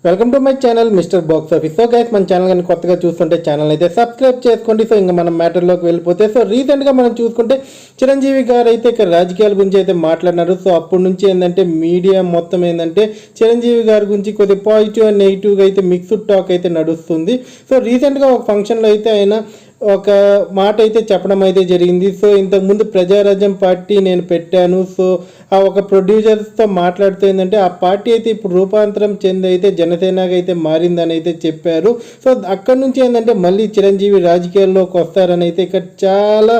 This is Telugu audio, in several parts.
Welcome to my channel mister box office. So guys, మన ఛానల్ కానీ కొత్తగా చూస్తుంటే ఛానల్ అయితే సబ్స్క్రైబ్ చేసుకోండి. సో ఇంకా మనం మ్యాటర్లోకి వెళ్ళిపోతే, సో రీసెంట్గా మనం చూసుకుంటే చిరంజీవి గారు అయితే ఇక్కడ రాజకీయాల గురించి అయితే మాట్లాడినారు. సో అప్పటి నుంచి ఏంటంటే మీడియా మొత్తం ఏంటంటే చిరంజీవి గారి గురించి కొద్దిగా పాజిటివ్ అండ్ నెగిటివ్గా అయితే మిక్స్డ్ టాక్ అయితే నడుస్తుంది. సో రీసెంట్గా ఒక ఫంక్షన్లో అయితే ఆయన ఒక మాట అయితే చెప్పడం అయితే జరిగింది. సో ఇంతకుముందు ప్రజారాజ్యం పార్టీ నేను పెట్టాను. సో ఆ ఒక ప్రొడ్యూసర్స్తో మాట్లాడుతూ ఏంటంటే ఆ పార్టీ అయితే ఇప్పుడు రూపాంతరం చెంది అయితే జనసేనగా అయితే మారిందని అయితే చెప్పారు. సో అక్కడి నుంచి ఏంటంటే మళ్ళీ చిరంజీవి రాజకీయాల్లోకి వస్తారని అయితే ఇక్కడ చాలా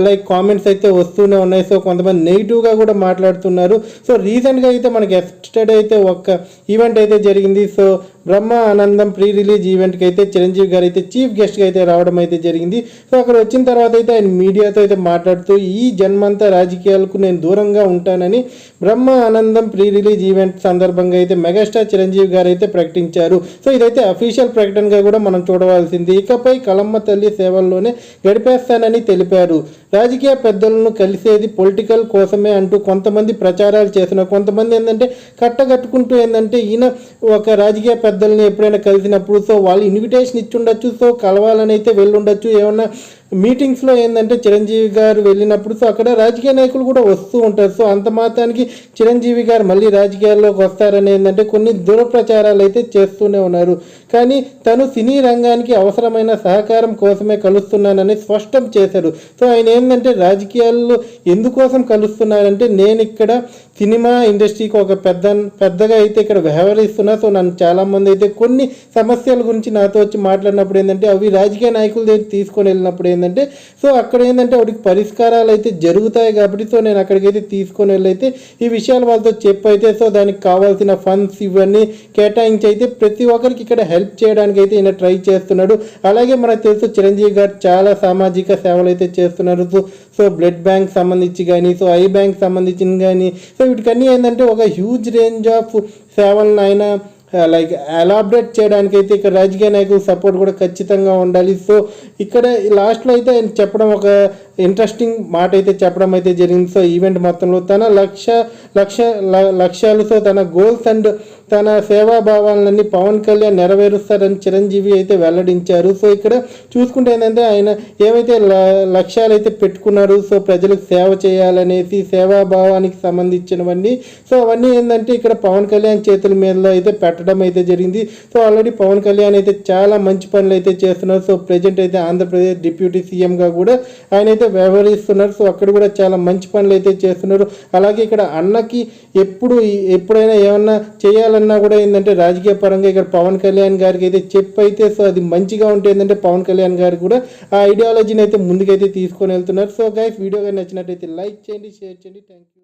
లైక్ కామెంట్స్ అయితే వస్తూనే ఉన్నాయి. సో కొంతమంది నెగిటివ్గా కూడా మాట్లాడుతున్నారు. సో రీసెంట్గా అయితే మనకి ఎస్టర్డే అయితే ఒక ఈవెంట్ అయితే జరిగింది. సో బ్రహ్మ ఆనందం ప్రీ రిలీజ్ ఈవెంట్కి అయితే చిరంజీవి గారు అయితే చీఫ్ గెస్ట్గా అయితే రావడం అయితే జరిగింది. సో అక్కడ వచ్చిన తర్వాత అయితే ఆయన మీడియాతో అయితే మాట్లాడుతూ ఈ జన్మంతా రాజకీయాలకు నేను దూరంగా ఉంటానని బ్రహ్మ ఆనందం ప్రీ రిలీజ్ ఈవెంట్ సందర్భంగా అయితే మెగాస్టార్ చిరంజీవి గారు అయితే ప్రకటించారు. సో ఇదైతే అఫీషియల్ ప్రకటనగా కూడా మనం చూడవలసింది. ఇకపై కలమ్మ తల్లి సేవల్లోనే గడిపేస్తానని తెలిపారు. రాజకీయ పెద్దలను కలిసేది పొలిటికల్ కోసమే అంటూ కొంతమంది ప్రచారాలు చేస్తున్నారు. కొంతమంది ఏంటంటే కట్టగట్టుకుంటూ ఏంటంటే ఈయన ఒక రాజకీయ పెద్దల్ని ఎప్పుడైనా కలిసినప్పుడు సో వాళ్ళు ఇన్విటేషన్ ఇచ్చి ఉండొచ్చు, సో కలవాలని అయితే వెళ్ళుండొచ్చు. ఏమన్నా మీటింగ్స్లో ఏంటంటే చిరంజీవి గారు వెళ్ళినప్పుడు సో అక్కడ రాజకీయ నాయకులు కూడా వస్తూ ఉంటారు. సో అంత మాత్రానికి చిరంజీవి గారు మళ్ళీ రాజకీయాల్లోకి వస్తారని ఏంటంటే కొన్ని దురప్రచారాలు అయితే చేస్తూనే ఉన్నారు. కానీ తను సినీ రంగానికి అవసరమైన సహకారం కోసమే కలుస్తున్నానని స్పష్టం చేశారు. సో ఆయన ఏంటంటే రాజకీయాల్లో ఎందుకోసం కలుస్తున్నారంటే నేను ఇక్కడ సినిమా ఇండస్ట్రీకి ఒక పెద్దగా అయితే ఇక్కడ వ్యవహరిస్తున్నా. సో నన్ను చాలామంది అయితే కొన్ని సమస్యల గురించి నాతో వచ్చి మాట్లాడినప్పుడు ఏంటంటే అవి రాజకీయ నాయకుల దగ్గర తీసుకొని వెళ్ళినప్పుడు ఏంటంటే సో అక్కడ ఏంటంటే వాటికి పరిష్కారాలు అయితే జరుగుతాయి కాబట్టి సో నేను అక్కడికైతే తీసుకొని వెళ్ళైతే ఈ విషయాలు వాళ్ళతో చెప్పైతే సో దానికి కావాల్సిన ఫండ్స్ ఇవన్నీ కేటాయించి అయితే ప్రతి ఒక్కరికి ఇక్కడ హెల్ప్ చేయడానికి అయితే ఈయన ట్రై చేస్తున్నాడు. అలాగే మనకు తెలుసు చిరంజీవి గారు చాలా సామాజిక సేవలు అయితే చేస్తున్నారు. సో బ్లడ్ బ్యాంక్ సంబంధించి కానీ సో ఐ బ్యాంక్ సంబంధించిన కానీ సో వీటికన్నీ ఏంటంటే ఒక హ్యూజ్ రేంజ్ ఆఫ్ సేవలను ఆయన లైక్ ఎలాబరేట్ చేయడానికి అయితే ఇక్కడ రాజకీయ నాయకుల సపోర్ట్ కూడా ఖచ్చితంగా ఉండాలి. సో ఇక్కడ లాస్ట్లో అయితే ఆయన చెప్పడం ఒక ఇంట్రెస్టింగ్ మాట అయితే చెప్పడం అయితే జరిగింది. సో ఈవెంట్ మొత్తంలో తన లక్ష్యాలు సో తన గోల్స్ అండ్ తన సేవాభావాలన్నీ పవన్ కళ్యాణ్ నెరవేరుస్తారని చిరంజీవి అయితే వెల్లడించారు. సో ఇక్కడ చూసుకుంటే ఏంటంటే ఆయన ఏవైతే లక్ష్యాలు అయితే పెట్టుకున్నారు సో ప్రజలకు సేవ చేయాలనేసి సేవాభావానికి సంబంధించినవన్నీ సో అవన్నీ ఏంటంటే ఇక్కడ పవన్ కళ్యాణ్ చేతుల మీద అయితే పెట్టడం అయితే జరిగింది. సో ఆల్రెడీ పవన్ కళ్యాణ్ అయితే చాలా మంచి పనులు అయితే చేస్తున్నారు. సో ప్రజెంట్ అయితే ఆంధ్రప్రదేశ్ డిప్యూటీ సీఎంగా కూడా ఆయన అయితే వ్యవహరిస్తున్నారు. సో అక్కడ కూడా చాలా మంచి పనులు అయితే చేస్తున్నారు. అలాగే ఇక్కడ అన్నకి ఎప్పుడైనా ఏమన్నా చేయాలన్నా కూడా ఏంటంటే రాజకీయ పరంగా ఇక్కడ పవన్ కళ్యాణ్ గారికి అయితే చెప్పైతే సో అది మంచిగా ఉంటే ఏంటంటే పవన్ కళ్యాణ్ గారు కూడా ఆ ఐడియాలజీని అయితే ముందుకైతే తీసుకొని వెళ్తున్నారు. సో గైస్, వీడియో కానీ నచ్చినట్టయితే లైక్ చేయండి, షేర్ చేయండి. Thank you.